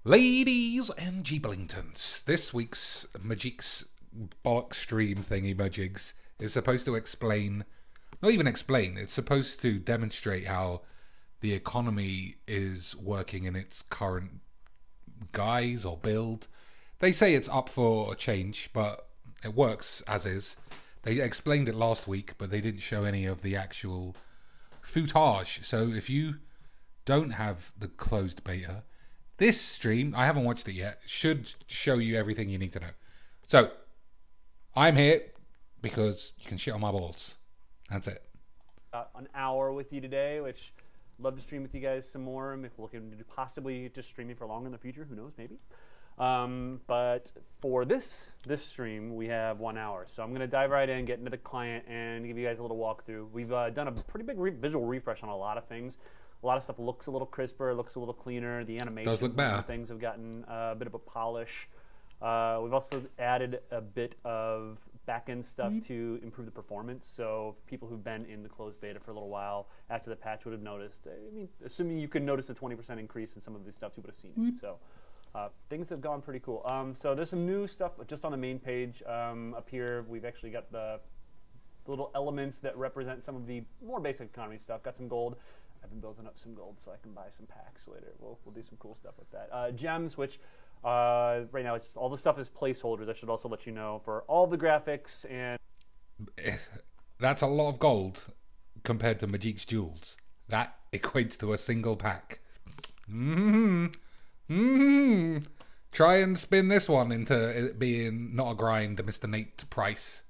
Ladies and Jeeblingtons, this week's Magic's bollock stream thingy majigs is supposed to explain, not even explain, it's supposed to demonstrate how the economy is working in its current guise or build. They say it's up for a change, but it works as is. They explained it last week, but they didn't show any of the actual footage. So if you don't have the closed beta, this stream, I haven't watched it yet, should show you everything you need to know. So, I'm here because you can shit on my balls. That's it. An hour with you today, which I'd love to stream with you guys some more. If we're looking to possibly just streaming for longer in the future, who knows, maybe. But for this stream, we have 1 hour. So I'm going to dive right in, get into the client, and give you guys a little walkthrough. We've done a pretty big visual refresh on a lot of things. A lot of stuff looks a little crisper, looks a little cleaner. The animations and things have gotten a bit of a polish. We've also added a bit of back-end stuff to improve the performance. So people who've been in the closed beta for a little while after the patch would have noticed. I mean, assuming you could notice a 20% increase in some of these stuff, you would have seen it. So things have gone pretty cool. So there's some new stuff just on the main page up here. We've actually got the little elements that represent some of the more basic economy stuff. Got some gold. I've been building up some gold so I can buy some packs later. We'll do some cool stuff with that. Gems, which right now it's all the stuff is placeholders. I should also let you know for all the graphics and. That's a lot of gold compared to Magic's jewels. That equates to a single pack. Try and spin this one into it being not a grind, Mr. Nate Price.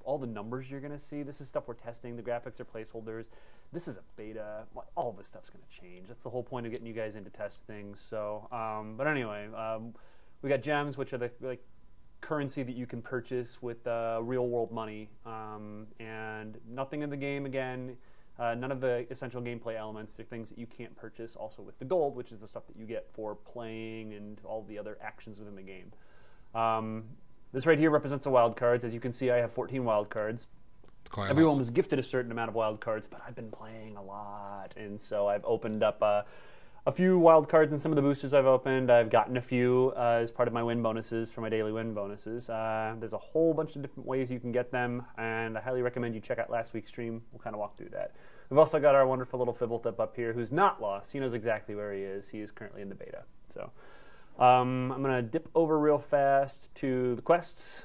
All the numbers you're going to see, this is stuff we're testing. The graphics are placeholders. This is a beta. All this stuff's going to change. That's the whole point of getting you guys into test things. So, but anyway, we got gems, which are the currency that you can purchase with real world money, and nothing in the game again. None of the essential gameplay elements are things that you can't purchase. Also with the gold, which is the stuff that you get for playing and all the other actions within the game. This right here represents the wild cards. As you can see, I have 14 wild cards. Everyone was gifted a certain amount of wild cards, but I've been playing a lot, and so I've opened up a few wild cards in some of the boosters I've opened. I've gotten a few as part of my win bonuses for my daily win bonuses. There's a whole bunch of different ways you can get them, and I highly recommend you check out last week's stream. We'll kind of walk through that. We've also got our wonderful little Fibblethip up here, who's not lost. He knows exactly where he is. He is currently in the beta. So I'm going to dip over real fast to the quests.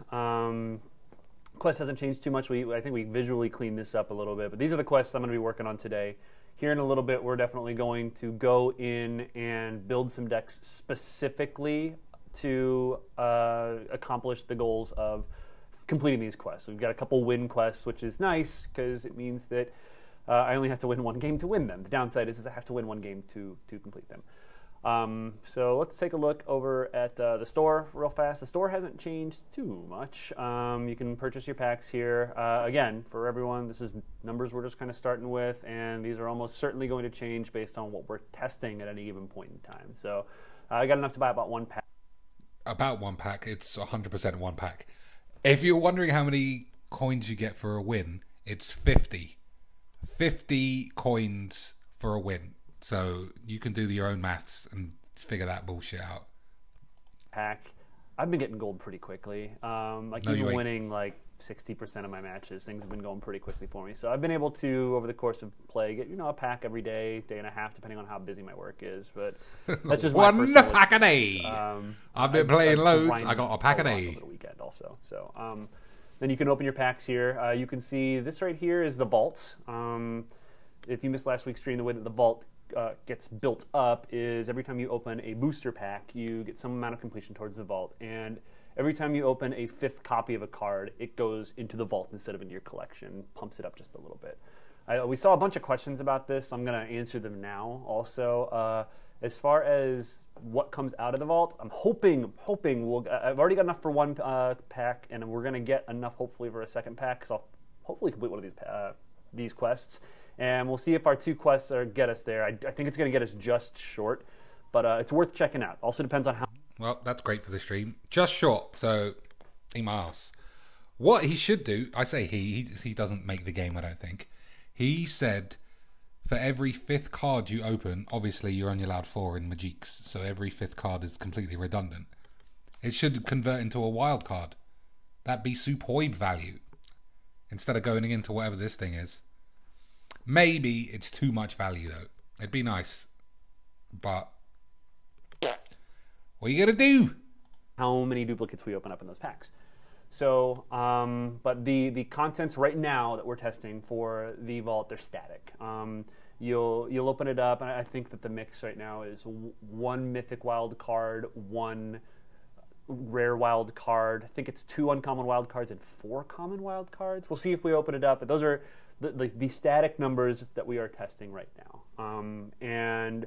Quest hasn't changed too much. I think we visually cleaned this up a little bit, but these are the quests I'm going to be working on today. Here in a little bit, we're definitely going to go in and build some decks specifically to accomplish the goals of completing these quests. We've got a couple win quests, which is nice because it means that I only have to win one game to win them. The downside is I have to win one game to complete them. So let's take a look over at the store real fast. The store hasn't changed too much. You can purchase your packs here. Again, for everyone, this is numbers we're just kind of starting with, and these are almost certainly going to change based on what we're testing at any given point in time. So I got enough to buy about one pack. About one pack. It's 100% one pack. If you're wondering how many coins you get for a win, it's 50. 50 coins for a win. So you can do your own maths and figure that bullshit out. Pack. I've been getting gold pretty quickly. Even winning like 60% of my matches, things have been going pretty quickly for me. So I've been able to, over the course of play, get a pack every day and a half, depending on how busy my work is. But that's just one pack a day. I've been playing loads. I got a pack a day over the weekend also. So then you can open your packs here. You can see this right here is the vault. If you missed last week's stream, the way that the vault gets built up is every time you open a booster pack, you get some amount of completion towards the vault, and every time you open a 5th copy of a card, it goes into the vault instead of into your collection, pumps it up just a little bit. We saw a bunch of questions about this. I'm going to answer them now. Also, as far as what comes out of the vault, I'm hoping I've already got enough for one pack, and we're going to get enough hopefully for a second pack, because I'll hopefully complete one of these quests. And we'll see if our 2 quests get us there. I think it's going to get us just short, but it's worth checking out. Also depends on how. Well, that's great for the stream. Just short, so eat my ass. What he should do, I say he doesn't make the game, I don't think. He said for every 5th card you open, obviously you're only allowed 4 in Magic's, so every 5th card is completely redundant. It should convert into a wild card. That'd be superb value. Instead of going into whatever this thing is. Maybe it's too much value though. It'd be nice. But what are you gonna do? How many duplicates we open up in those packs. So, but the contents right now that we're testing for the vault, they're static. You'll open it up, and I think that the mix right now is 1 mythic wild card, 1 rare wild card. I think it's 2 uncommon wild cards and 4 common wild cards. We'll see if we open it up, but those are the static numbers that we are testing right now. And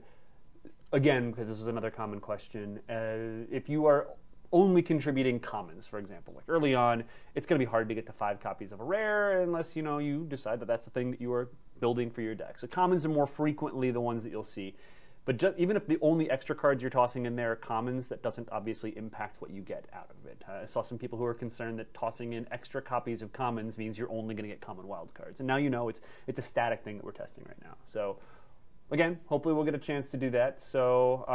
again, because this is another common question, if you are only contributing commons, for example, like early on, it's going to be hard to get to 5 copies of a rare unless you decide that that's the thing that you are building for your deck. So commons are more frequently the ones that you'll see. But even if the only extra cards you're tossing in there are commons, that doesn't obviously impact what you get out of it. I saw some people who are concerned that tossing in extra copies of commons means you're only going to get common wild cards. And now you know it's a static thing that we're testing right now. So again, hopefully we'll get a chance to do that. So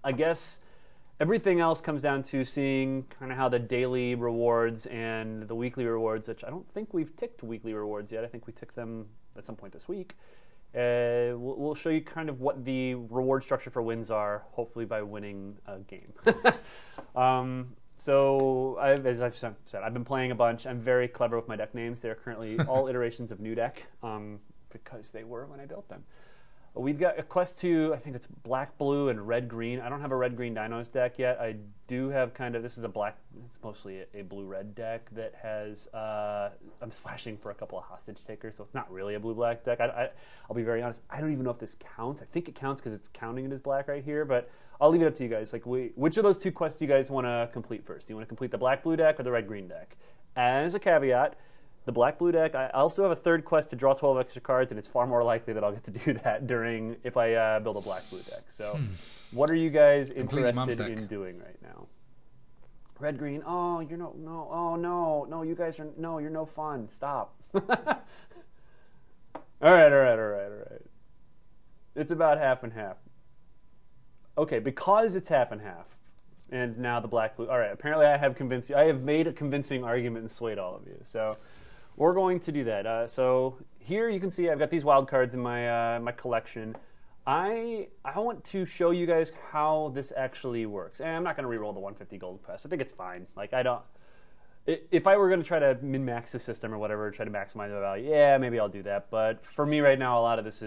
I guess everything else comes down to seeing kind of how the daily rewards and the weekly rewards, which I don't think we've ticked weekly rewards yet. I think we ticked them at some point this week. We'll show you kind of what the reward structure for wins are, hopefully by winning a game. So, as I've said, I've been playing a bunch. I'm very clever with my deck names. They're currently all iterations of new deck, because they were when I built them. We've got a quest to, I think it's black, blue, and red, green. I don't have a red, green Dinos deck yet. I do have this is a black, it's mostly a blue, red deck that has, I'm splashing for a couple of hostage takers, so it's not really a blue, black deck. I'll be very honest, I don't even know if this counts. I think it counts because it's counting it as black right here, but I'll leave it up to you guys. Like, which of those 2 quests do you guys want to complete first? Do you want to complete the black, blue deck or the red, green deck? As a caveat, the black-blue deck, I also have a 3rd quest to draw 12 extra cards, and it's far more likely that I'll get to do that if I build a black-blue deck. So what are you guys interested in doing right now? Red-green, oh, you're no, you guys are, you're no fun. Stop. All right. It's about half and half. Okay, because it's half and half, and now the black-blue, all right, apparently I have made a convincing argument and swayed all of you, so we're going to do that. So here you can see I've got these wild cards in my my collection. I want to show you guys how this actually works. And I'm not going to re-roll the 150 gold quest. I think it's fine. Like, if I were going to try to min-max the system or whatever, try to maximize the value, yeah, maybe I'll do that. But for me right now, a lot of this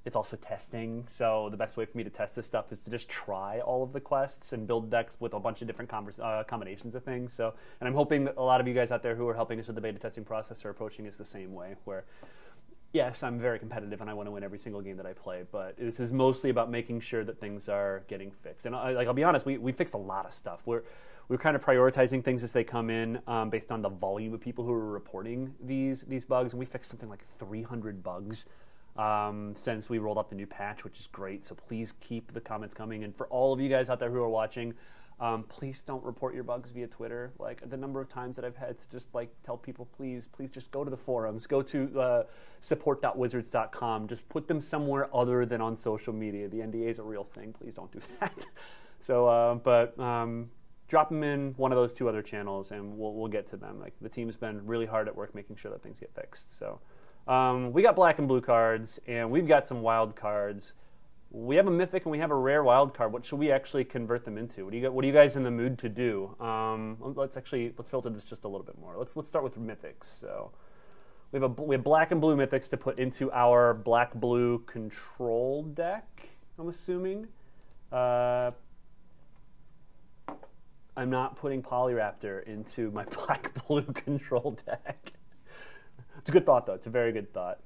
it's also testing. So the best way for me to test this stuff is to just try all of the quests and build decks with a bunch of different combinations of things. So, and I'm hoping that a lot of you guys out there who are helping us with the beta testing process are approaching us the same way, where yes, I'm very competitive and I want to win every single game that I play, but this is mostly about making sure that things are getting fixed. And I'll be honest, we fixed a lot of stuff. We're kind of prioritizing things as they come in based on the volume of people who are reporting these bugs, and we fixed something like 300 bugs since we rolled out the new patch, which is great. So please keep the comments coming. And for all of you guys out there who are watching, please don't report your bugs via Twitter. Like, the number of times that I've had to just tell people, please just go to the forums, go to support.wizards.com, just put them somewhere other than on social media. The NDA is a real thing. Please don't do that. So, drop them in one of those 2 other channels, and we'll get to them. Like, the team's been really hard at work making sure that things get fixed. So. We got black and blue cards, and we've got some wild cards. We have a mythic and we have a rare wild card. What should we actually convert them into? What are you guys in the mood to do? Let's filter this just a little bit more. Let's start with mythics. So we have black and blue mythics to put into our black blue control deck, I'm assuming. I'm not putting Polyraptor into my black blue control deck. It's a good thought, though. It's a very good thought.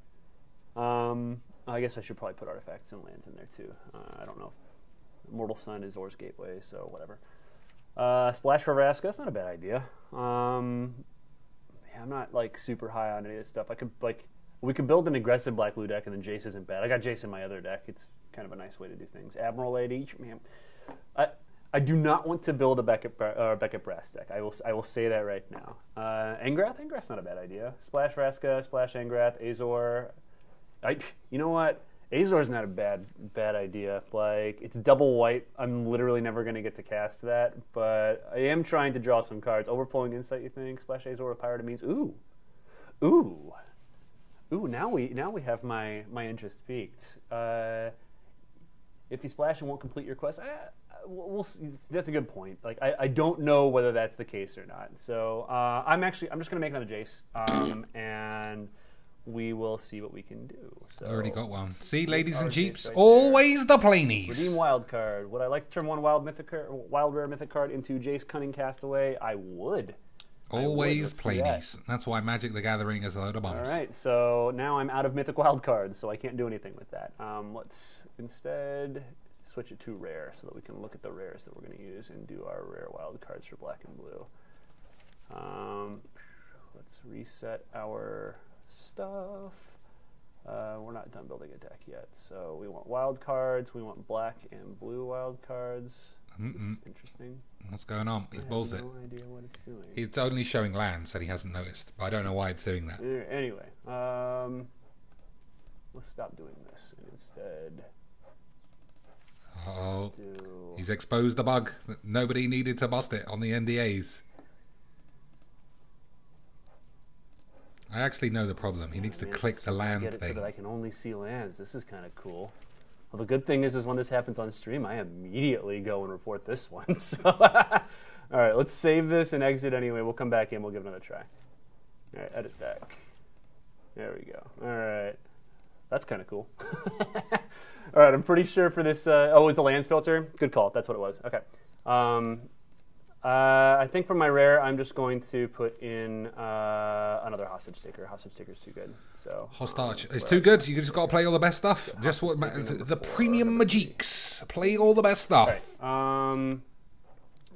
I guess I should probably put artifacts and lands in there, too. I don't know. Immortal Sun is Or's Gateway, so whatever. Splash for Vraska, that's not a bad idea. Yeah, I'm not, super high on any of this stuff. We could build an aggressive black-blue deck, and then Jace isn't bad. I got Jace in my other deck. It's kind of a nice way to do things. Admiral Lady, man. I do not want to build a Beckett Brass deck. I will say that right now. Engrath? Engrath's not a bad idea. Splash Vraska, Splash Engrath, Azor. You know what? Azor's not a bad idea. Like, it's double white. I'm literally never going to get to cast that, but I am trying to draw some cards. Overflowing Insight, you think? Splash Azor with Pirate means ooh. Now we have my interest peaked. If you splash and won't complete your quest, we'll see. That's a good point. Like, I don't know whether that's the case or not. So I'm just gonna make another Jace, and we will see what we can do. So, Already got one. See, ladies and jeeps, right, always the planies. Redeem Wildcard. Would I like to turn one wild rare mythic card into Jace Cunning Castaway? I would. Always planies. That's why Magic the Gathering is a load of bombs. All right, so now I'm out of mythic wild cards, so I can't do anything with that. Let's instead switch it to rare so that we can look at the rares that we're going to use and do our rare wild cards for black and blue. Let's reset our stuff. We're not done building a deck yet, so we want wild cards. We want black and blue wild cards. This is interesting. What's going on? He's balls it. No idea what it's doing. It's only showing lands that he hasn't noticed, but I don't know why it's doing that. Anyway, let's stop doing this and instead. Oh, he's exposed the bug that nobody needed to bust it on the NDAs. I actually know the problem. He needs to click the land thing. So that I can only see lands. This is kind of cool. Well, the good thing is when this happens on stream, I immediately go and report this one. So, all right, let's save this and exit anyway. We'll come back in. We'll give it another try. All right, edit deck. There we go. All right. That's kind of cool. All right, I'm pretty sure for this... oh, it was the lands filter? Good call. That's what it was. Okay. I think for my rare, I'm just going to put in another hostage taker. Hostage taker's too good. So hostage is too good. You just got to play all the best stuff. Just what the premium Magiques play all the best stuff. Right.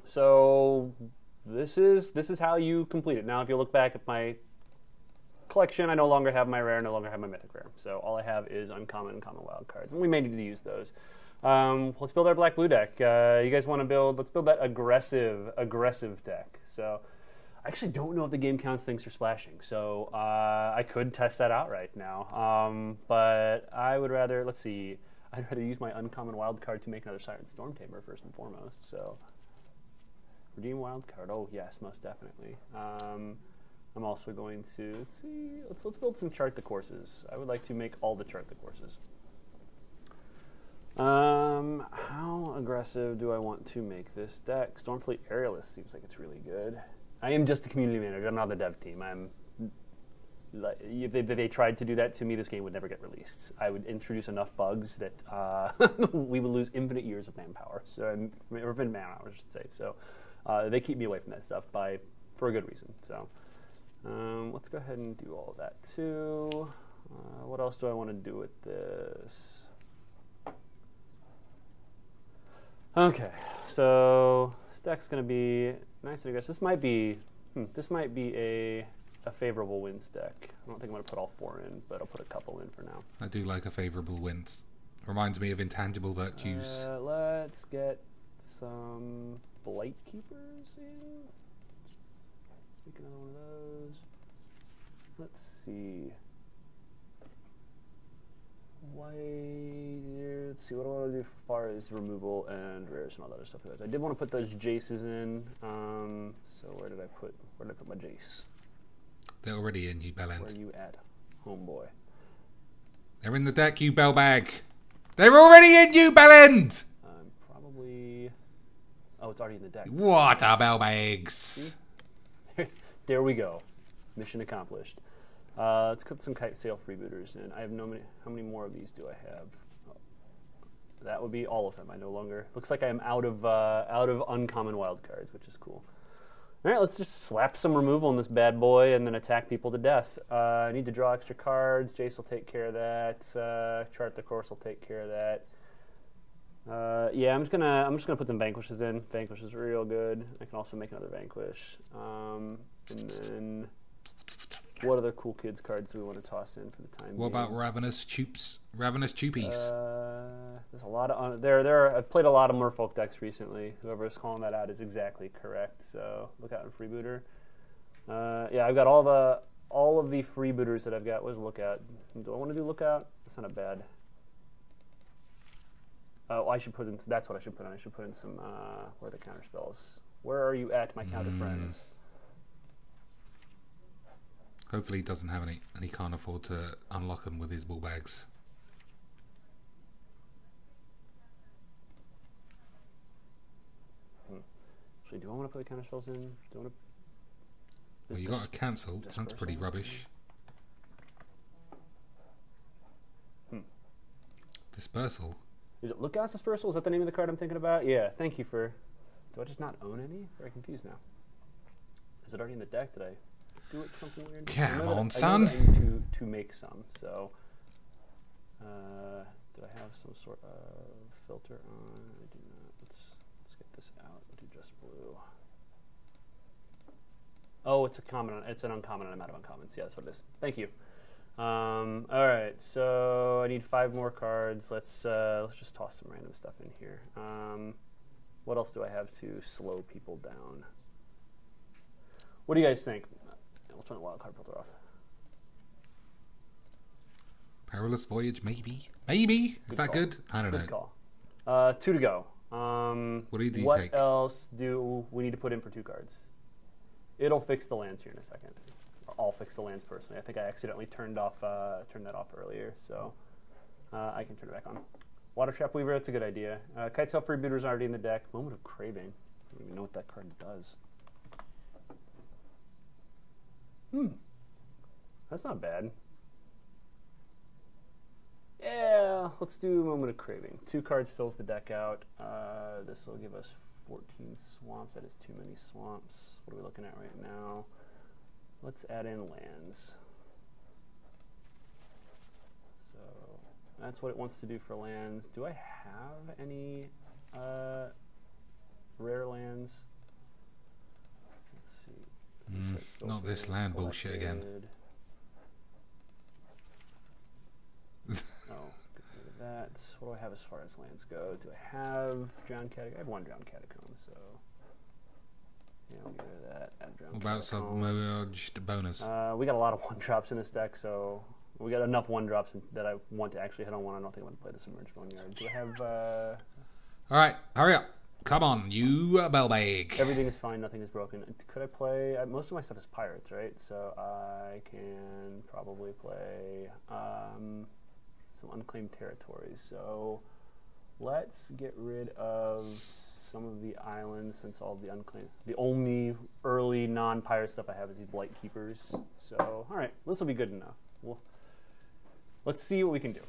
So this is how you complete it. Now, if you look back at my collection, I no longer have my rare, no longer have my mythic rare. So all I have is uncommon and common wild cards, and we may need to use those. Let's build our black-blue deck. You guys want to build? Let's build that aggressive deck. So I actually don't know if the game counts things for splashing. So I could test that out right now. But I would rather, let's see, I'd rather use my uncommon wild card to make another Siren Storm Tamer first and foremost. So redeem wild card. Oh yes, most definitely. I'm also going to let's build some chart the courses. I would like to make all the chart the courses. How aggressive do I want to make this deck? Stormfleet Aerialist seems like it's really good. I am just a community manager. I'm not the dev team. If they tried to do that to me, this game would never get released. I would introduce enough bugs that we would lose infinite years of manpower. So, or man hours, I should say. So they keep me away from that stuff for a good reason. So let's go ahead and do all of that too. What else do I want to do with this? Okay, so this deck's going to be nice and aggressive. This might be a favorable wins deck. I don't think I'm going to put all 4 in, but I'll put a couple in for now. I do like a favorable wins. Reminds me of Intangible Virtues. Let's get some Blight Keepers in. Make another one of those. Let's see. Let's see what I want to do as far as removal and rares and all that other stuff. I did want to put those Jaces in. So where did I put my Jace? They're already in, you bellend. Where are you at, homeboy? They're in the deck, you bellbag. They're already in, you bellend. Probably. Oh, it's already in the deck. What a bellbags! There we go. Mission accomplished. Let's put some Kite Sail freebooters in. I have how many more of these do I have? Oh, that would be all of them. I no longer. Looks like I am out of uncommon wild cards, which is cool. All right, let's just slap some removal on this bad boy and then attack people to death. I need to draw extra cards. Jace will take care of that. Chart the Course will take care of that. Yeah, I'm just gonna put some Vanquishes in. Vanquish is real good. I can also make another Vanquish. And then. What other cool kids cards do we want to toss in for the time being? What about Ravenous Choopies? There's a lot of I've played a lot of Merfolk decks recently. Whoever is calling that out is exactly correct. So look out in Freebooter. Yeah, I've got all all of the freebooters that I've got. What is Lookout? Do I want to do Lookout? That's not a bad. Oh, I should put in. That's what I should put in. I should put in some. Where are the counter spells? Where are you at, my counter friends? Hopefully he doesn't have any, and he can't afford to unlock them with his ball bags. Actually, do I want to put the counter spells in? Do I want to? Well, you got to cancel. That's pretty rubbish. Dispersal. Is it Lookout's Dispersal? Is that the name of the card I'm thinking about? Yeah. Thank you for. Do I just not own any? Very confused now. Is it already in the deck? Did I do it something weird? Come on, son. I need to make some. So, do I have some sort of filter on? I do not. Let's get this out. Do just blue. Oh, it's a common. It's an uncommon, and I'm out of uncommons. Yeah, that's what it is. Thank you. All right, so I need 5 more cards. Let's just toss some random stuff in here. What else do I have to slow people down? What do you guys think? We'll turn the wildcard filter off. Perilous Voyage, maybe. Maybe? Is that good? I don't know. Good call. 2 to go. What do you take? What else do we need to put in for 2 cards? It'll fix the lands here in a second. I'll fix the lands personally. I think I accidentally turned that off earlier, so I can turn it back on. Water Trap Weaver, that's a good idea. Kitesail Freebooter's already in the deck. Moment of Craving. I don't even know what that card does. That's not bad. Yeah, let's do Moment of Craving. 2 cards fills the deck out. This will give us 14 swamps. That is too many swamps. What are we looking at right now? Let's add in lands. So that's what it wants to do for lands. Do I have any rare lands? Let's see. Not this land bullshit again. Oh, get rid of that. What do I have as far as lands go? Do I have Drowned Catacomb? I have 1 Drowned Catacomb, so yeah, we'll get rid of that. Add Drowned What about submerged bonus? We got a lot of 1-drops in this deck, so we got enough 1-drops that I want to actually hit on one. I don't think I want to play the Submerged Boneyard. Do I have... All right, hurry up. Come on, you bellbag. Everything is fine, nothing is broken. Could I play... most of my stuff is Pirates, right? So I can probably play some Unclaimed Territories. So let's get rid of some of the islands, since all the unclaimed... The only early non-pirate stuff I have is these Blight Keepers. So, all right, this will be good enough. Let's see what we can do.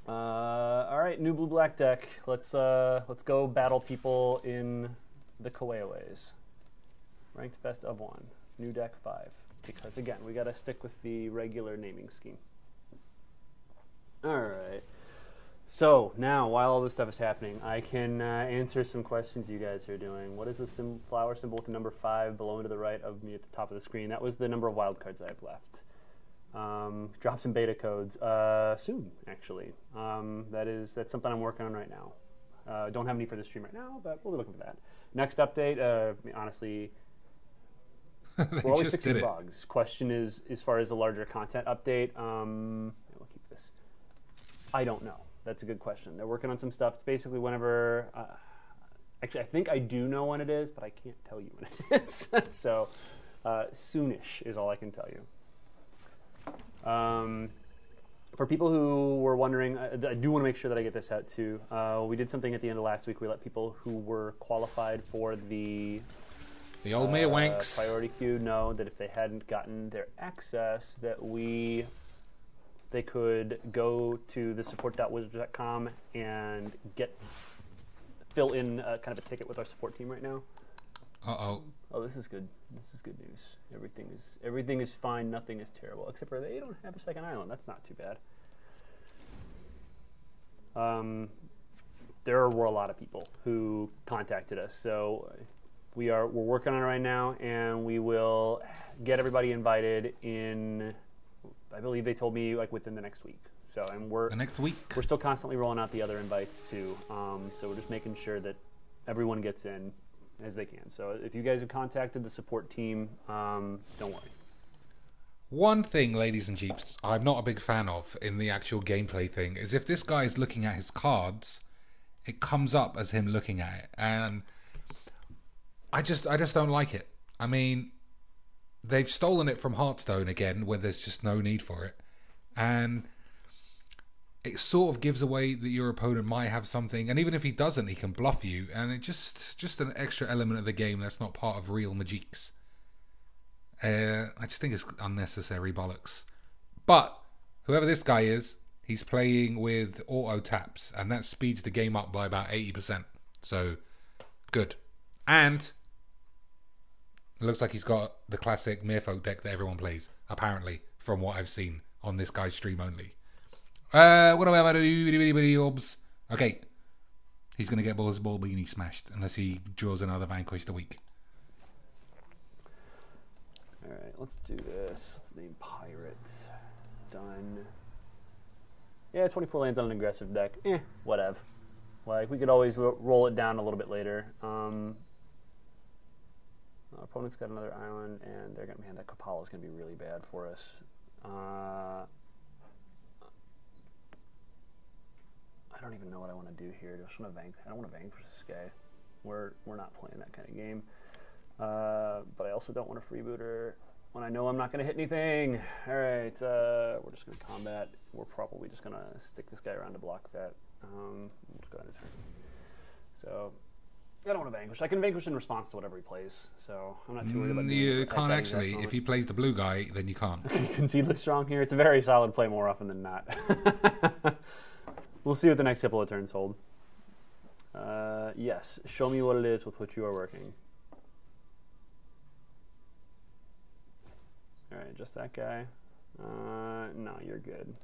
All right, new blue-black deck. Let's go battle people in the Kaweaways. Ranked best of 1. New deck 5. Because again, we got to stick with the regular naming scheme. All right. So now, while all this stuff is happening, I can answer some questions you guys are doing. What is the flower symbol with the number 5 below and to the right of me at the top of the screen? That was the number of wildcards I have left. Drop some beta codes soon, actually. That's something I'm working on right now. Don't have any for the stream right now, but we'll be looking for that. Next update, honestly, we're always fixing bugs. Question is, as far as the larger content update, we'll keep this. I don't know. That's a good question. They're working on some stuff. It's basically whenever... actually, I think I do know when it is, but I can't tell you when it is. So, soonish is all I can tell you. For people who were wondering, I do want to make sure that I get this out too. We did something at the end of last week. We let people who were qualified for the old Mayor Wanks priority queue know that if they hadn't gotten their access, that they could go to the support.wizards.com and fill in kind of a ticket with our support team right now. Uh-oh. Oh, this is good. This is good news. Everything is fine. Nothing is terrible, except for they don't have a second island. That's not too bad. There were a lot of people who contacted us, so we're working on it right now, and we will get everybody invited in. I believe they told me like within the next week. So, and the next week. We're still constantly rolling out the other invites too. So we're just making sure that everyone gets in as they can. So if you guys have contacted the support team, don't worry. One thing, ladies and jeeps, I'm not a big fan of in the actual gameplay thing is if this guy is looking at his cards, it comes up as him looking at it, and I just don't like it. I mean, they've stolen it from Hearthstone again, where there's just no need for it, and it sort of gives away that your opponent might have something, and even if he doesn't, he can bluff you, and it just an extra element of the game that's not part of real Magiques. I just think it's unnecessary bollocks. But whoever this guy is, he's playing with auto taps, and that speeds the game up by about 80%. So good. And it looks like he's got the classic Merfolk deck that everyone plays, apparently, from what I've seen on this guy's stream only. What am I about to do? Okay. He's going to get his ball beanie smashed unless he draws another Vanquish the week. Alright, let's do this. Let's name Pirate. Done. Yeah, 24 lands on an aggressive deck. Whatever. Like, we could always roll it down a little bit later. Our opponent's got another island, and they're going to, man, that Kapala's going to be really bad for us. I don't even know what I want to do here. I don't want to vanquish this guy. We're not playing that kind of game. But I also don't want a freebooter when I know I'm not going to hit anything. All right, we're just going to combat. We're probably just going to stick this guy around to block that. We'll just go ahead and turn. So I don't want to vanquish. I can vanquish in response to whatever he plays. So I'm not too worried about doing You can't actually. If he plays the blue guy, then you can't. Concede looks strong here. It's a very solid play more often than not. We'll see what the next couple of turns hold. Yes, show me what it is with which you are working. All right, just that guy. No, you're good.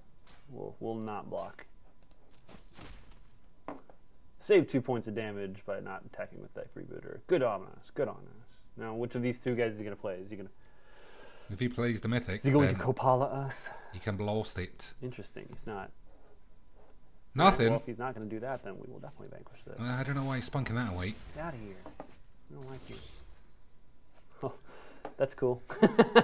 We'll not block. Save 2 points of damage by not attacking with that freebooter. Good on us. Good on us. Now, which of these two guys is he gonna play? Is he gonna? If he plays the Mythic, is he going to Kopala us? He can blast it. Interesting. He's not. Nothing. Right, well, if he's not going to do that, then we will definitely vanquish this. I don't know why he's spunking that away. Get out of here. I don't like you. Oh, that's cool.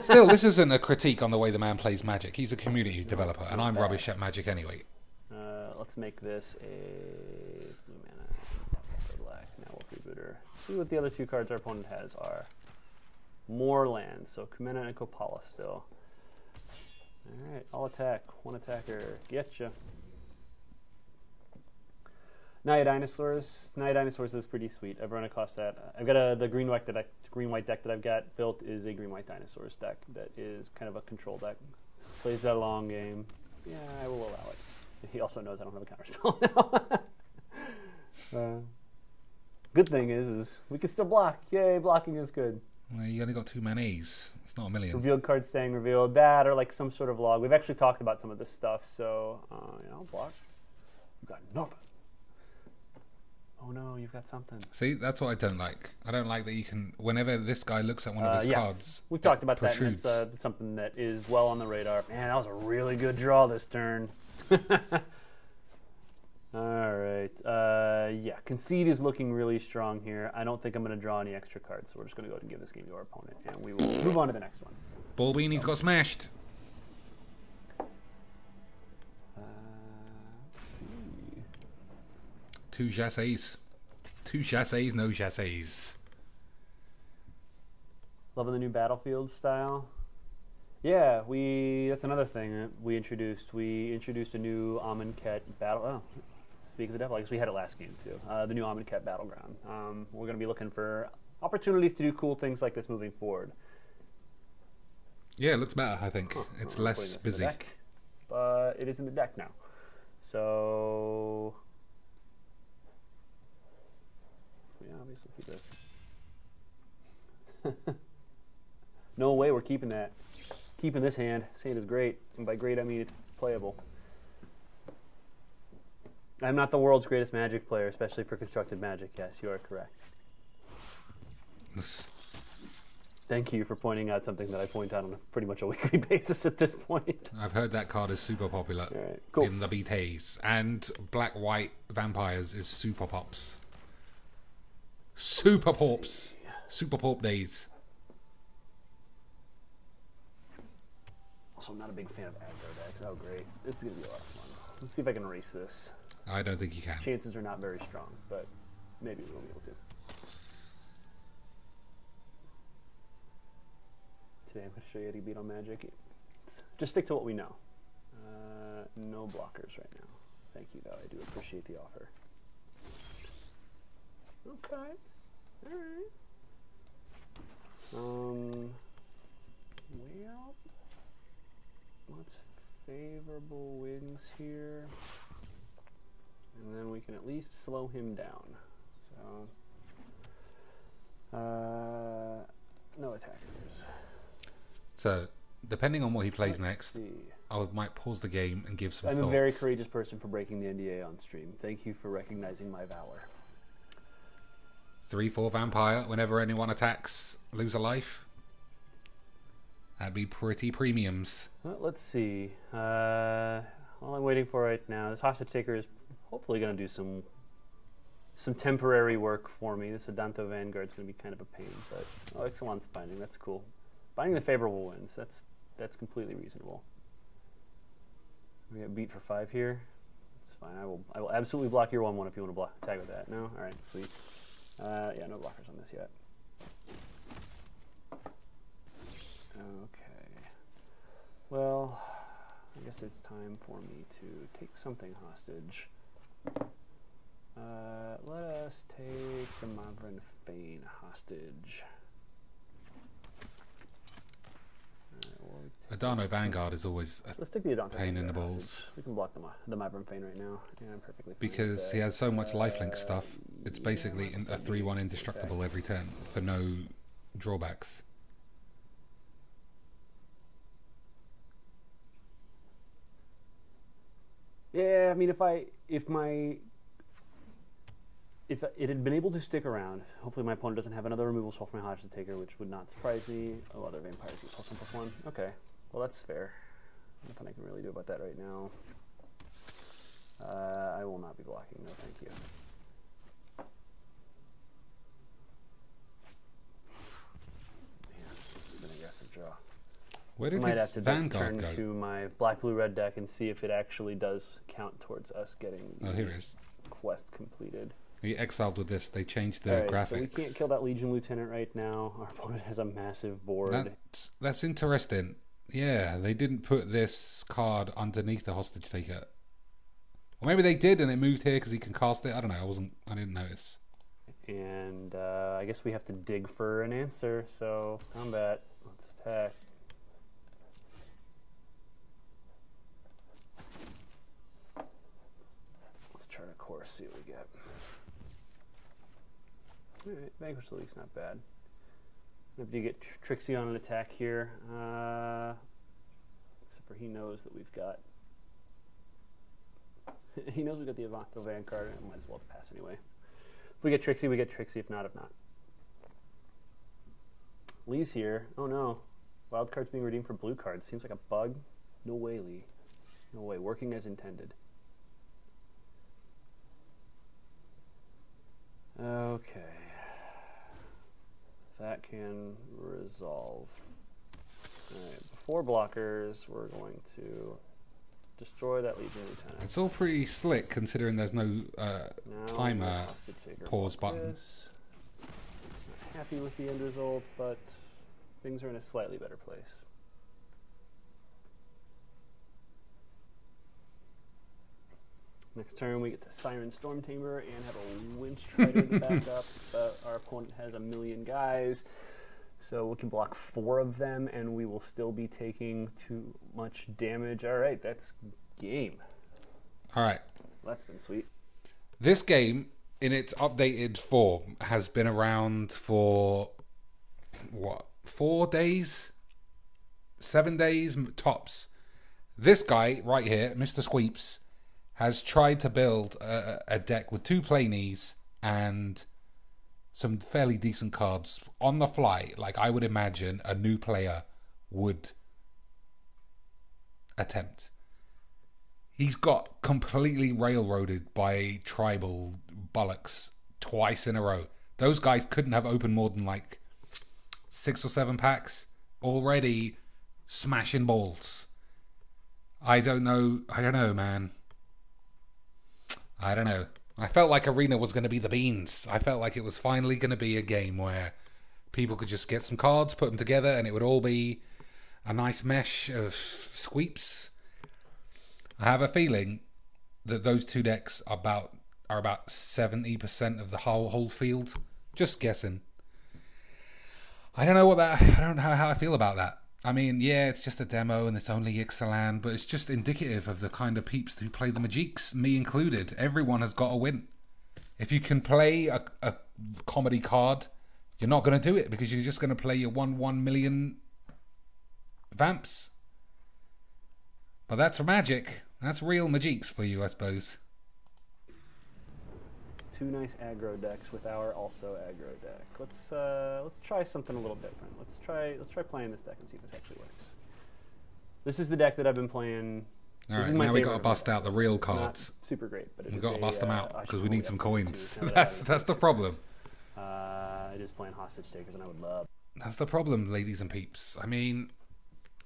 Still, this isn't a critique on the way the man plays Magic. He's a community developer, and I'm rubbish at Magic anyway. Let's make this a blue mana. Black. Now we'll freebooter. See what the other two cards our opponent has are. More lands. So Kumena and Kopala still. Alright, I'll attack. One attacker. Getcha. Night Dinosaurs. Night Dinosaurs is pretty sweet. I've run across that. I've got the green-white deck that I've got built is a green-white Dinosaurs deck that is kind of a control deck. Plays that long game. Yeah, I will allow it. He also knows I don't have a counterspell now. Good thing is we can still block. Yay, blocking is good. Well, you only got 2 manas. It's not a million. Revealed cards staying revealed. That or like some sort of log. We've actually talked about some of this stuff, so I'll block. You've got nothing. Oh no, you've got something. See, that's what I don't like. I don't like that you can, whenever this guy looks at one of his cards, we've talked about that, and it's something that is well on the radar. Man, that was a really good draw this turn. Alright, yeah, Concede is looking really strong here. I don't think I'm going to draw any extra cards, so we're just going to go ahead and give this game to our opponent, and we will move on to the next one. Ball Beanie's got smashed. Two chassis. Two chassis, no chassis. Loving the new Battlefield style. Yeah, that's another thing that we introduced. We introduced a new Amonkhet battle. Oh, speak of the devil, I guess we had it last game too. The new Amonkhet battleground. We're going to be looking for opportunities to do cool things like this moving forward. Yeah, it looks better, I think. It's less busy. Deck, but it is in the deck now. So yeah, obviously keep this. No way we're keeping that. Keeping this hand. This hand is great. And by great, I mean it's playable. I'm not the world's greatest Magic player, especially for constructed Magic. Yes, you are correct. Thank you for pointing out something that I point out on a pretty much a weekly basis at this point. I've heard that card is super popular in the BTs. And black-white vampires is super pops. Super pops. Super pop days. Also, I'm not a big fan of aggro decks. Oh, great. This is going to be a lot of fun. Let's see if I can erase this. I don't think you can. Chances are not very strong, but maybe we'll be able to. Today I'm going to show you how to beat on Magic. Just stick to what we know. No blockers right now. Thank you, though. I do appreciate the offer. Okay. Alright. Well, what's favorable wins here? And then we can at least slow him down. So, no attackers. So, depending on what he plays next, I might pause the game and give some thoughts. I'm a very courageous person for breaking the NDA on stream. Thank you for recognizing my valor. 3/4 vampire, whenever anyone attacks, lose a life. That'd be pretty premiums. Well, let's see. All I'm waiting for right now, this hostage taker is hopefully going to do some temporary work for me. This Adanto Vanguard is going to be kind of a pain, but Excellence Binding, that's cool. Binding the favorable wins, that's completely reasonable. We get beat for 5 here. That's fine. I will absolutely block your 1/1 if you want to tag with that. No, all right, sweet. Yeah, no blockers on this yet. Okay. Well, I guess it's time for me to take something hostage. Let us take the Mavrin Fane hostage. Adano Vanguard is always Let's take the Adanto pain in the Vanguard balls. hostage. We can block the Mavrin Fane right now. Yeah, I'm perfectly fine Because he has so much lifelink stuff, it's basically a 3/1 indestructible every turn for no drawbacks. Yeah, I mean, if it had been able to stick around, hopefully my opponent doesn't have another removal spell from my hostage taker, which would not surprise me. Oh, other vampires get +1/+1. Okay, well that's fair. Nothing I can really do about that right now. I will not be blocking. No, thank you. Man, it's been an aggressive draw. Where did I might his have to just Vanguard turn go? to my black-blue-red deck and see if it actually does count towards us getting Oh, here it is. quest completed. He exiled with this. They changed the Alright, graphics. so we can't kill that Legion Lieutenant right now. Our opponent has a massive board. That's interesting. Yeah, they didn't put this card underneath the hostage taker. Or maybe they did and it moved here because he can cast it. I don't know. I didn't notice. And I guess we have to dig for an answer. So combat. Let's attack. Let's chart a course. See what we get. Alright, Vanquish the Leak's not bad. If you get Trixie on an attack here, except for he knows that we've got he knows we've got the Avanto Vanguard, and might as well pass anyway. If we get Trixie, we get Trixie. If not, if not. Lee's here. Oh no. Wildcard's being redeemed for blue cards. Seems like a bug. No way, Lee. No way. Working as intended. Okay. That can resolve. Alright, before blockers, we're going to destroy that Legion Lieutenant. It's all pretty slick considering there's no timer pause button. Not happy with the end result, but things are in a slightly better place. Next turn, we get the Siren Storm Tamer and have a Winch Fighter to back up. Our opponent has a million guys, so we can block 4 of them, and we will still be taking too much damage. All right, that's game. All right. Well, that's been sweet. This game, in its updated form, has been around for, what, 4 days? 7 days, tops. This guy right here, Mr. Squeeps, has tried to build a deck with 2 Planies and some fairly decent cards on the fly, like I would imagine a new player would attempt. He's got completely railroaded by tribal bollocks twice in a row. Those guys couldn't have opened more than like 6 or 7 packs. Already smashing balls. I don't know. I don't know, man. I don't know. I felt like Arena was going to be the beans. I felt like it was finally going to be a game where people could just get some cards, put them together, and it would all be a nice mesh of sweeps. I have a feeling that those two decks are about 70% of the whole field. Just guessing. I don't know how I feel about that. I mean, yeah, it's just a demo and it's only Ixalan, but it's just indicative of the kind of peeps who play the Magiques, me included. Everyone has got to win. If you can play a comedy card, you're not going to do it because you're just going to play your 1 million vamps. But that's Magic. That's real Magiques for you, I suppose. Two nice aggro decks with our also aggro deck. Let's try something a little different. Let's try playing this deck and see if this actually works. This is the deck that I've been playing. All right, now we got to bust out the real cards. Not super great, but we got to bust them out because we need some coins. That's the problem. It is playing Hostage Takers, and I would love. That's the problem, ladies and peeps. I mean,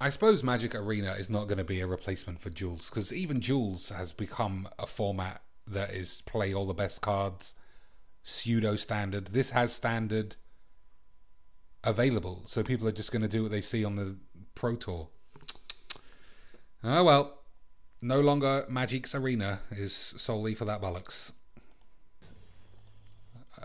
I suppose Magic Arena is not going to be a replacement for Duels because even Duels has become a format that is play all the best cards, pseudo standard. This has standard available, so people are just going to do what they see on the Pro Tour. Oh well, no longer Magic's Arena is solely for that bollocks.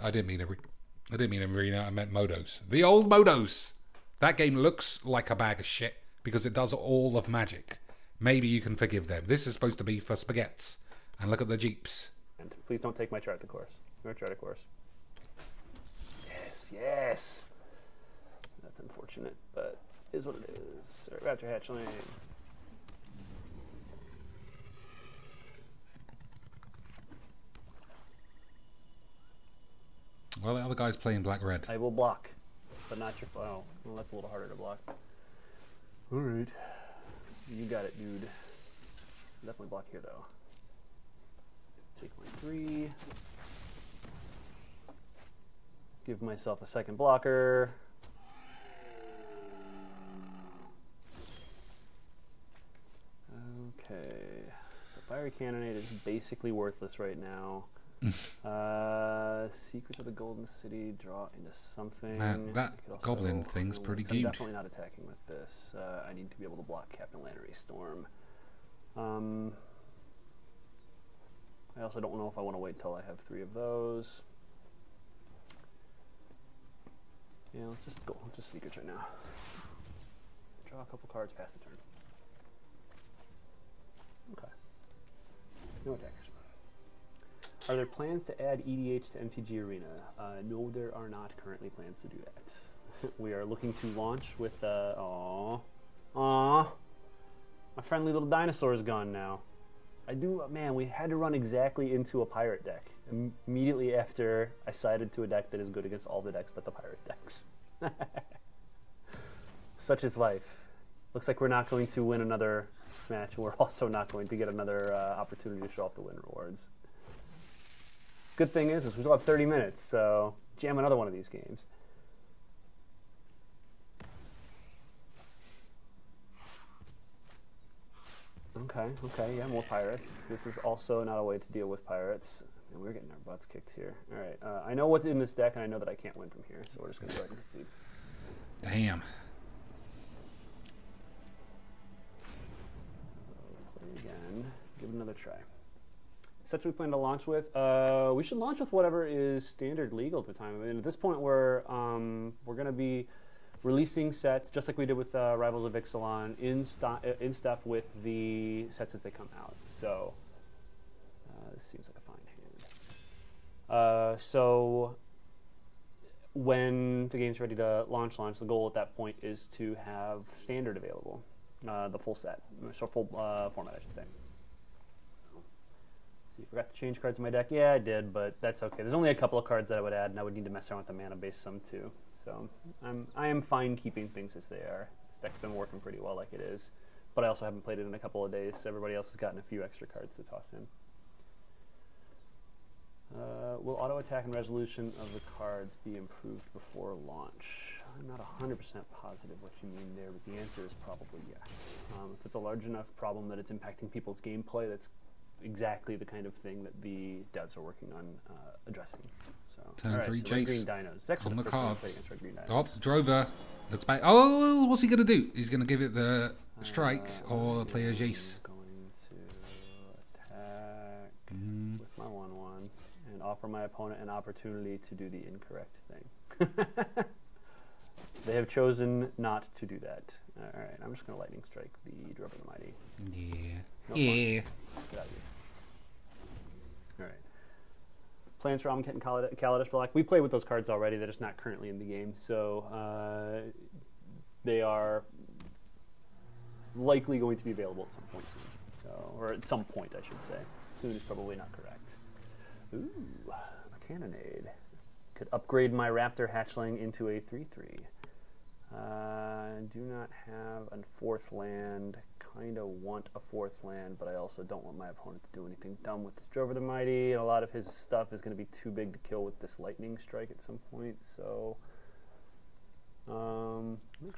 I didn't mean Arena. I meant Modos. The old Modos. That game looks like a bag of shit because it does all of Magic. Maybe you can forgive them. This is supposed to be for spaghettis. And look at the Jeeps. And please don't take my chart to course. No chart to course. Yes, yes. That's unfortunate, but it is what it is. Raptor Hatchling. Well, the other guy's playing black-red. I will block, but not your... Oh, well, that's a little harder to block. All right. You got it, dude. Definitely block here, though. Take my 3. Give myself a second blocker. Okay. So Fiery Cannonade is basically worthless right now. Secrets of the Golden City, draw into something. Man, that goblin thing's pretty good. I'm definitely not attacking with this. I need to be able to block Captain Lannery Storm. I also don't know if I want to wait until I have 3 of those. Yeah, let's just go. Just Secrets right now. Draw a couple cards, pass the turn. Okay. No attackers. Are there plans to add EDH to MTG Arena? No, there are not currently plans to do that. We are looking to launch with, aww, my friendly little dinosaur is gone now. Man, we had to run exactly into a pirate deck immediately after I sided to a deck that is good against all the decks but the pirate decks. Such is life. Looks like we're not going to win another match. We're also not going to get another opportunity to show off the win rewards. Good thing is we still have 30 minutes, so jam another one of these games. Okay, yeah, more pirates. This is also not a way to deal with pirates. And we're getting our butts kicked here. All right, I know what's in this deck, and I know that I can't win from here, so we're just going to go ahead and concede. Damn. Play again. Give it another try. Sets we plan to launch with. We should launch with whatever is standard legal at the time. I mean, at this point, we're going to be releasing sets just like we did with Rivals of Ixalan in step with the sets as they come out. So this seems like a fine hand. So when the game's ready to launch, the goal at that point is to have standard available, the full set, so full format, I should say. So you forgot to change cards in my deck. Yeah, I did, but that's okay. There's only a couple of cards that I would add, and I would need to mess around with the mana base some too. So I am fine keeping things as they are. This deck's been working pretty well like it is, but I also haven't played it in a couple of days. So everybody else has gotten a few extra cards to toss in. Will auto attack and resolution of the cards be improved before launch? I'm not 100% positive what you mean there, but the answer is probably yes. If it's a large enough problem that it's impacting people's gameplay, that's exactly the kind of thing that the devs are working on addressing. So, Turn 3 so Jace green dinos. on the cards. Green dinos. Oh, Drover looks back. Oh, what's he going to do? He's going to give it the strike or play a Jace. I'm going to attack with my 1/1 and offer my opponent an opportunity to do the incorrect thing. They have chosen not to do that. All right, I'm just going to lightning strike the Drover the Mighty. Yeah. No Yeah. Get out of here. All right. Plans for Amonkhet and Kaladesh Black. We played with those cards already. They're just not currently in the game. So they are likely going to be available at some point soon. So, or at some point, I should say. Soon is probably not correct. Ooh, a Cannonade. Could upgrade my Raptor Hatchling into a 3/3. Do not have a 4th land. Kind of want a 4th land, but I also don't want my opponent to do anything dumb with this Drover the Mighty, and a lot of his stuff is going to be too big to kill with this lightning strike at some point, so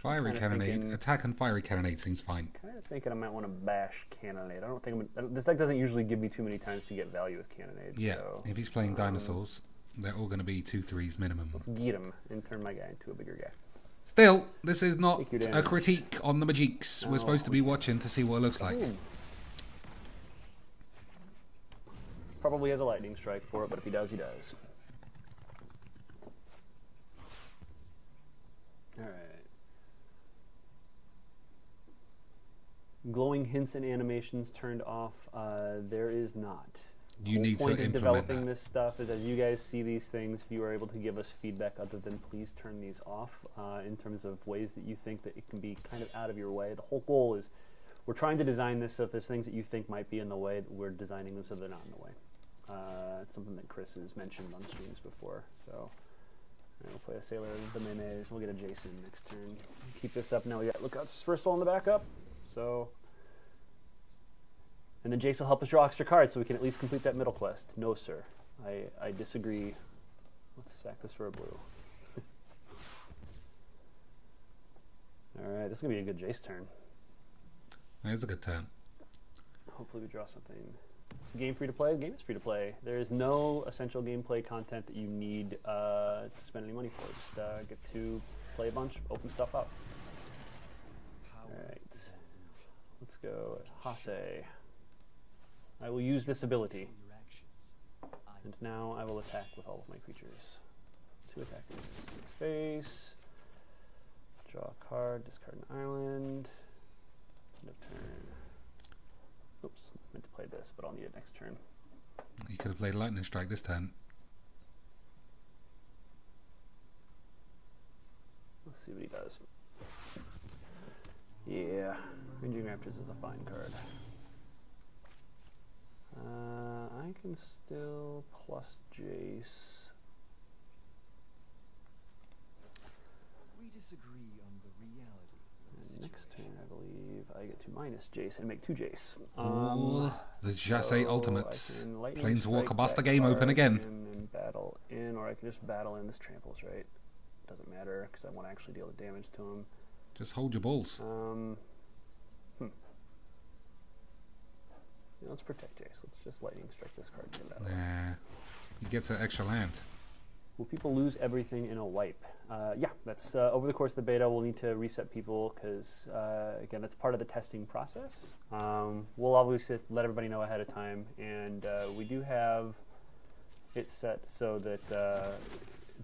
Fiery Cannonade. Attack and Fiery Cannonade seems fine. Kind of thinking I might want to bash Cannonade. I don't think this deck doesn't usually give me too many times to get value with Cannonade. Yeah, so, if he's playing dinosaurs, they're all going to be 2/3s minimum. let's get him and turn my guy into a bigger guy. Still, this is not a critique on the Majiks. We're supposed to be watching to see what it looks like. Probably has a lightning strike for it, but if he does, he does. Alright. Glowing hints and animations turned off. There is not. You need to point of implement developing that. this stuff is as you guys see these things, if you are able to give us feedback other than please turn these off in terms of ways that you think that it can be kind of out of your way. The whole goal is we're trying to design this so if there's things that you think might be in the way, we're designing them so they're not in the way. It's something that Chris has mentioned on streams before. So we'll play a Sailor of the Memes. We'll get a Jason next turn. Keep this up. Now we got Lookout's Dispersal in the backup. So... And then Jace will help us draw extra cards so we can at least complete that middle quest. No, sir. I disagree. Let's sack this for a blue. Alright, this is going to be a good Jace turn. It's a good turn. Hopefully we draw something. Game free to play? The game is free to play. There is no essential gameplay content that you need to spend any money for. Just get to play a bunch, open stuff up. Alright. Let's go Hase. I will use this ability. And now I will attack with all of my creatures. 2 attackers. Space. Draw a card, discard an island. End of turn. Oops, meant to play this, but I'll need it next turn. You could have played Lightning Strike this turn. Let's see what he does. Yeah, Ranging Raptors is a fine card. I can still plus Jace. We disagree on the reality of the And next turn, situation. I believe I get to minus Jace and make 2 Jace. The Jace Ultimate. Planeswalker Planeswalker bust the game open again. And battle in, or I can just battle in. This tramples, right? Doesn't matter because I want to actually deal the damage to him. Just hold your balls. Yeah, let's protect Jace. Let's just lightning strike this card. And get that Nah. He gets an extra land. Will people lose everything in a wipe? Yeah, that's over the course of the beta. We'll need to reset people because, again, that's part of the testing process. We'll obviously let everybody know ahead of time, and we do have it set so that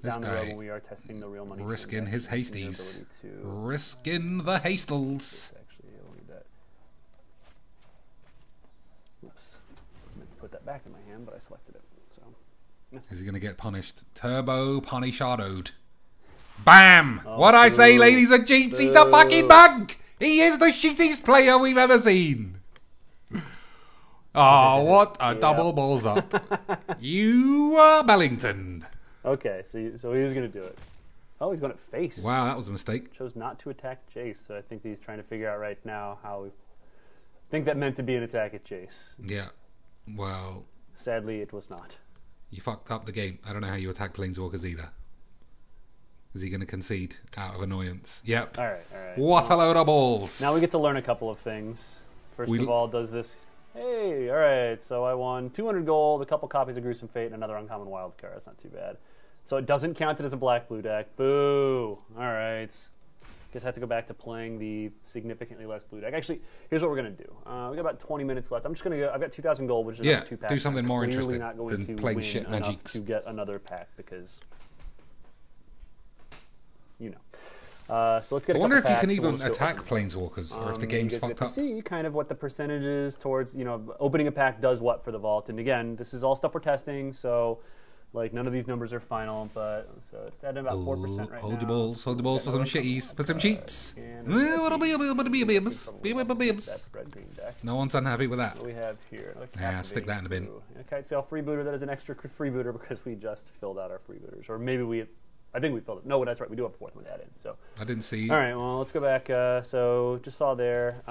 down the road when we are testing the real money, risking his hasties, to risking the hastles. actually, I'll need that. Oops, I meant to put that back in my hand, but I selected it. So. Is he going to get punished? Turbo punishadowed. Bam! Oh, What I say, boo. ladies and jeeps, he's a fucking bug! He is the shittiest player we've ever seen. Oh, what a double balls up. You are Bellington. Okay, so he was going to do it. Oh, he's going to face. Wow, that was a mistake. Chose not to attack Jace, so I think he's trying to figure out right now how... I think that meant to be an attack at Jace. Yeah. Well, Sadly, it was not. you fucked up the game. I don't know how you attack Planeswalkers either. Is he going to concede out of annoyance? Yep. All right, all right. What a load of balls. Now we get to learn a couple of things. First of all, does this... Hey, all right, so I won 200 gold, a couple copies of Gruesome Fate, and another uncommon Wildcard. That's not too bad. So it doesn't count it as a black-blue deck. Boo! All right. Guess I have to go back to playing the significantly less blue deck. Actually, here's what we're going to do. We got about 20 minutes left. I'm just going to go... I've got 2,000 gold, which is another 2 packs. Do something more interesting not going than to playing win shit enough Magics. to get another pack because... You know. So let's get. I wonder if you packs, can and even we'll just go attack over. planeswalkers, or if the game's you guys fucked get up. to see kind of what the percentages towards opening a pack does what for the vault. And again, this is all stuff we're testing, so like none of these numbers are final. But so it's at about 4% right now. Hold your balls for some shitties, for some cheats. No one's unhappy with that. What do we have here? Yeah, stick that in the bin. Okay, so freebooter. That is an extra freebooter because we just filled out our freebooters, or maybe I think we filled it. No, that's right. We do have a 4th one to add in. So I didn't see. All right. Well, let's go back. So just saw there.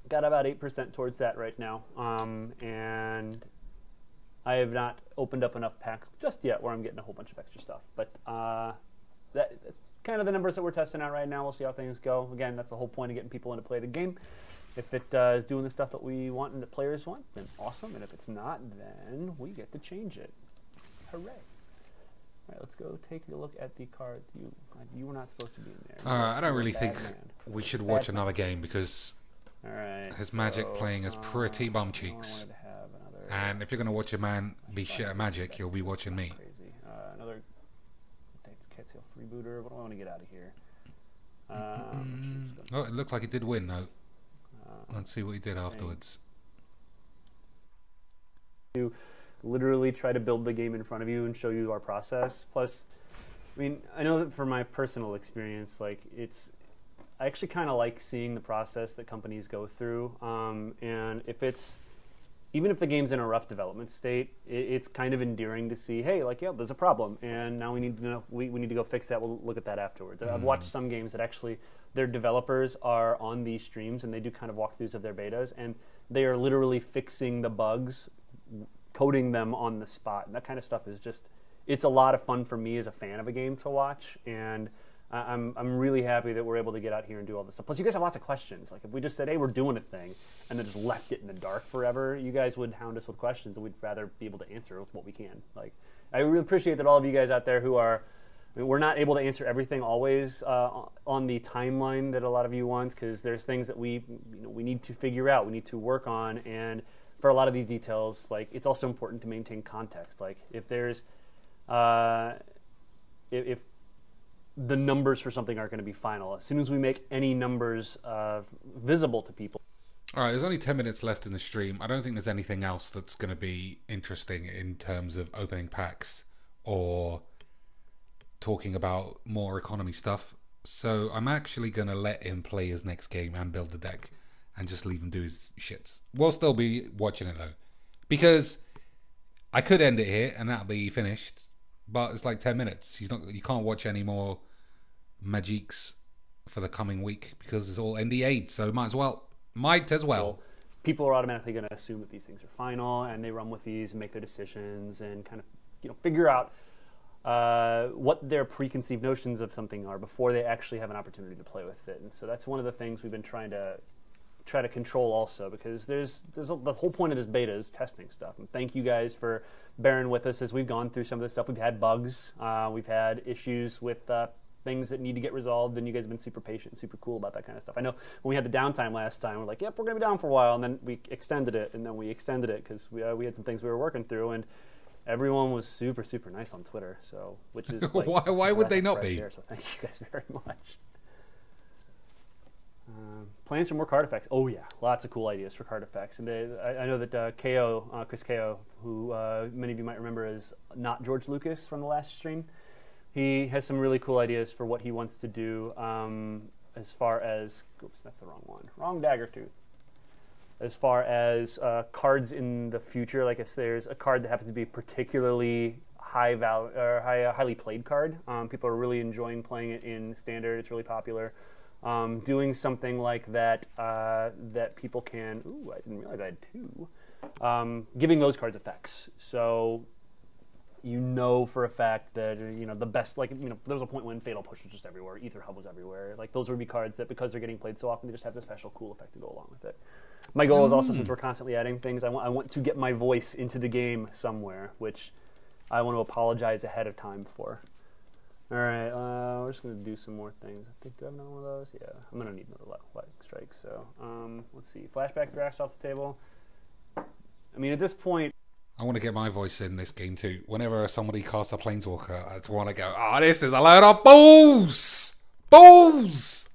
Got about 8% towards that right now. And I have not opened up enough packs just yet where I'm getting a whole bunch of extra stuff. But that's kind of the numbers that we're testing out right now. We'll see how things go. Again, that's the whole point of getting people in to play the game. If it is doing the stuff that we want and the players want, then awesome. And if it's not, then we get to change it. Hooray. All right, let's go take a look at the cards. You were not supposed to be in there. I don't really think we should watch another game because his Magic playing is pretty bum cheeks. And if you're going to watch a man be shit at Magic, you'll be watching me. Crazy. Another Ketzel freebooter. What do I want to get out of here? Oh, it looks like he did win, though. Let's see what he did afterwards. Literally try to build the game in front of you and show you our process. Plus, I mean, I know that from my personal experience, like I actually kind of like seeing the process that companies go through. And even if the game's in a rough development state, it's kind of endearing to see, hey, like, yeah, there's a problem, and now we need to know, we need to go fix that. We'll look at that afterwards. I've watched some games that actually their developers are on these streams and they do kind of walkthroughs of their betas, and they are literally fixing the bugs, coding them on the spot, and that kind of stuff is just, it's a lot of fun for me as a fan of a game to watch, and I'm really happy that we're able to get out here and do all this stuff. Plus, you guys have lots of questions. Like, if we just said, hey, we're doing a thing, and then just left it in the dark forever, you guys would hound us with questions, and we'd rather be able to answer with what we can. Like, I really appreciate that all of you guys out there who are, I mean, we're not able to answer everything always on the timeline that a lot of you want, because there's things that we need to figure out, we need to work on, and for a lot of these details, like, it's also important to maintain context. Like, if there's, if the numbers for something aren't going to be final, as soon as we make any numbers visible to people. All right, there's only 10 minutes left in the stream. I don't think there's anything else that's going to be interesting in terms of opening packs or talking about more economy stuff. So I'm actually going to let him play his next game and build the deck and just leave him do his shits. We'll still be watching it, though, because I could end it here and that'll be finished, but it's like 10 minutes. You can't watch any more Magics for the coming week because it's all NDA'd, so might as well. People are automatically going to assume that these things are final, and they run with these and make their decisions and kind of figure out what their preconceived notions of something are before they actually have an opportunity to play with it. And so that's one of the things we've been trying to control also, because the whole point of this beta is testing stuff. And thank you guys for bearing with us as we've gone through some of this stuff. We've had bugs, we've had issues with things that need to get resolved, and you guys have been super patient, super cool about that kind of stuff. I know when we had the downtime last time, we're like, yep, we're going to be down for a while, and then we extended it, because we had some things we were working through, and everyone was super, super nice on Twitter, so, which is like, why would they not be? So thank you guys very much. Plans for more card effects. Oh yeah, lots of cool ideas for card effects. And I know that Chris Ko, who many of you might remember as not George Lucas from the last stream, he has some really cool ideas for what he wants to do as far as, oops, that's the wrong one, wrong dagger tooth. As far as cards in the future, like if there's a card that happens to be particularly high value or highly played card, people are really enjoying playing it in Standard. It's really popular. Doing something like that that people can, I didn't realize I had two, giving those cards effects. So you know for a fact that the best, like there was a point when Fatal Push was just everywhere, Ether Hub was everywhere. Like those would be cards that because they're getting played so often, they just have this special cool effect to go along with it. My goal is also, since we're constantly adding things, I want to get my voice into the game somewhere, which I want to apologize ahead of time for. All right, we're just going to do some more things. I think, do I have another one of those? Yeah, I'm going to need another light strike. So let's see. Flashback Thrash off the table. I mean, at this point, I want to get my voice in this game too. Whenever somebody casts a Planeswalker, I just want to go, oh, this is a load of balls! Balls!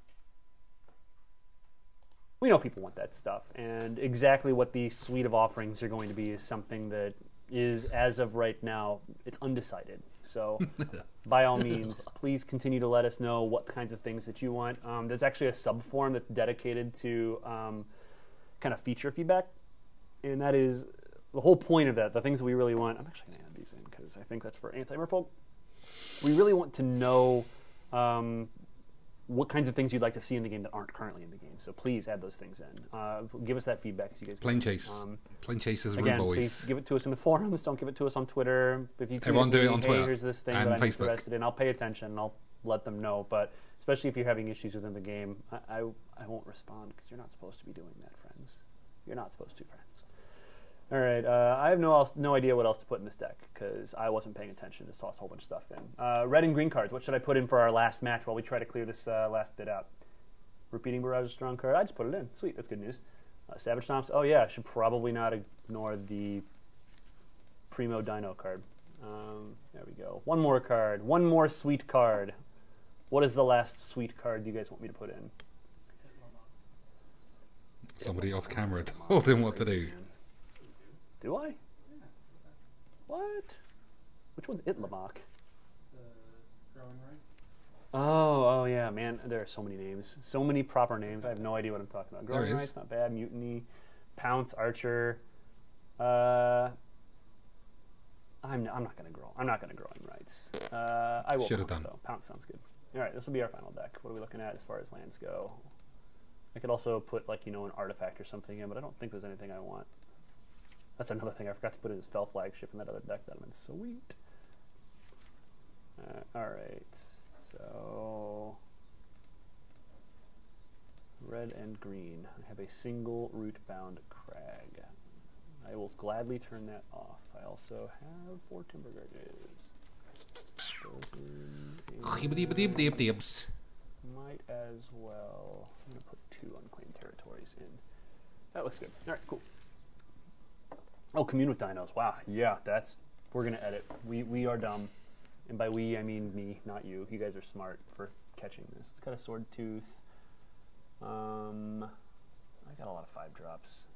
We know people want that stuff, and exactly what the suite of offerings are going to be is something that is, as of right now, it's undecided. So, by all means, please continue to let us know what kinds of things that you want. There's actually a sub-forum that's dedicated to kind of feature feedback, and that is the whole point of that, the things that we really want. I'm actually going to add these in because I think that's for anti-merfolk. We really want to know what kinds of things you'd like to see in the game that aren't currently in the game. So please add those things in. Give us that feedback as you guys Plane Chase. Plane Chase is again, rude boys. please give it to us in the forums. Don't give it to us on Twitter. If you Everyone do it on Twitter here's this thing and that I'm Facebook. interested in, I'll pay attention and I'll let them know. But especially if you're having issues within the game, I won't respond because you're not supposed to be doing that, friends. You're not supposed to, friends. All right, I have no idea what else to put in this deck because I wasn't paying attention. Just tossed a whole bunch of stuff in. Red and green cards. What should I put in for our last match while we try to clear this last bit out? Repeating Barrage is a strong card. I just put it in. Sweet, that's good news. Savage Stomps. Oh yeah, I should probably not ignore the Primo Dino card. There we go. One more card. One more sweet card. What is the last sweet card you guys want me to put in? Somebody off camera told him what to do. Do I? What? Which one's Itlamok? Oh yeah, man. There are so many names, so many proper names. I have no idea what I'm talking about. Growing Rights, not bad. Mutiny, Pounce, Archer. I'm not gonna grow. I'm not gonna Growing Rights. I will. Should have Pounce, done. though. Pounce sounds good. All right, this will be our final deck. What are we looking at as far as lands go? I could also put like an artifact or something in, but I don't think there's anything I want. That's another thing I forgot to put in his Fell Flagship in that other deck. That would have been sweet. All right. So, red and green. I have a single root-bound Crag. I will gladly turn that off. I also have 4 Timber Gardens. Might as well. I'm going to put 2 unclaimed territories in. That looks good. All right, cool. Oh, Commune with Dinos. Wow, yeah, we're going to edit. We are dumb. And by we, I mean me, not you. You guys are smart for catching this. It's got a Sword Tooth. I got a lot of 5-drops.